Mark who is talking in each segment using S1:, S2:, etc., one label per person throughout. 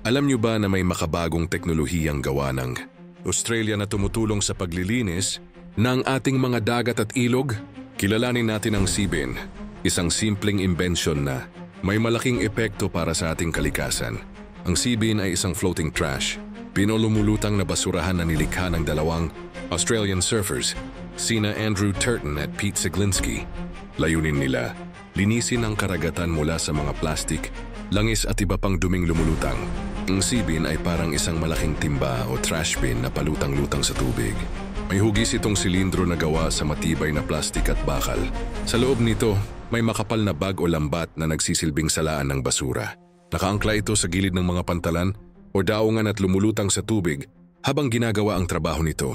S1: Alam niyo ba na may makabagong teknolohiyang gawa ng Australia na tumutulong sa paglilinis ng ating mga dagat at ilog? Kilalanin natin ang Seabin, isang simpleng imbensyon na may malaking epekto para sa ating kalikasan. Ang Seabin ay isang floating trash, pinulumulutang na basurahan na nilikha ng dalawang Australian surfers, sina Andrew Turton at Pete Siglinski. Layunin nila, linisin ang karagatan mula sa mga plastik, langis at iba pang duming lumulutang. Ang Seabin ay parang isang malaking timba o trash bin na palutang-lutang sa tubig. May hugis itong silindro na gawa sa matibay na plastik at bakal. Sa loob nito, may makapal na bag o lambat na nagsisilbing salaan ng basura. Nakaangkla ito sa gilid ng mga pantalan o daungan at lumulutang sa tubig habang ginagawa ang trabaho nito,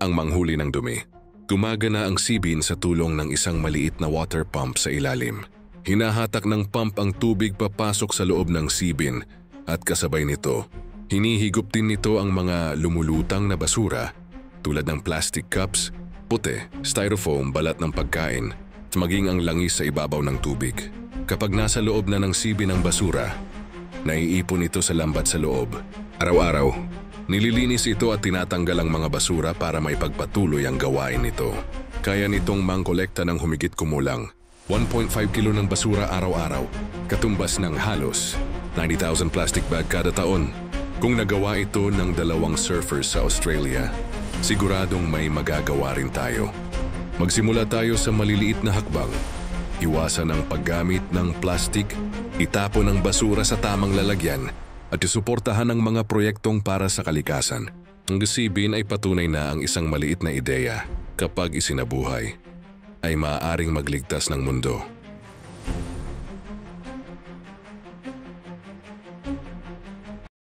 S1: ang manghuli ng dumi. Gumagana ang Seabin sa tulong ng isang maliit na water pump sa ilalim. Hinahatak ng pump ang tubig papasok sa loob ng Seabin at kasabay nito, hinihigop din nito ang mga lumulutang na basura tulad ng plastic cups, puti, styrofoam, balat ng pagkain at maging ang langis sa ibabaw ng tubig. Kapag nasa loob na ng Seabin ang basura, naiipon ito sa lambat sa loob. Araw-araw, nililinis ito at tinatanggal ang mga basura para maipagpatuloy ang gawain nito. Kaya nitong mangkolekta ng humigit kumulang 1.5 kilo ng basura araw-araw, katumbas ng halos 90,000 plastic bag kada taon. Kung nagawa ito ng dalawang surfers sa Australia, siguradong may magagawa rin tayo. Magsimula tayo sa maliliit na hakbang. Iwasan ang paggamit ng plastik, itapon ang basura sa tamang lalagyan, at isuportahan ang mga proyektong para sa kalikasan. Ang Seabin ay patunay na ang isang maliit na ideya, kapag isinabuhay, ay maaaring magligtas ng mundo.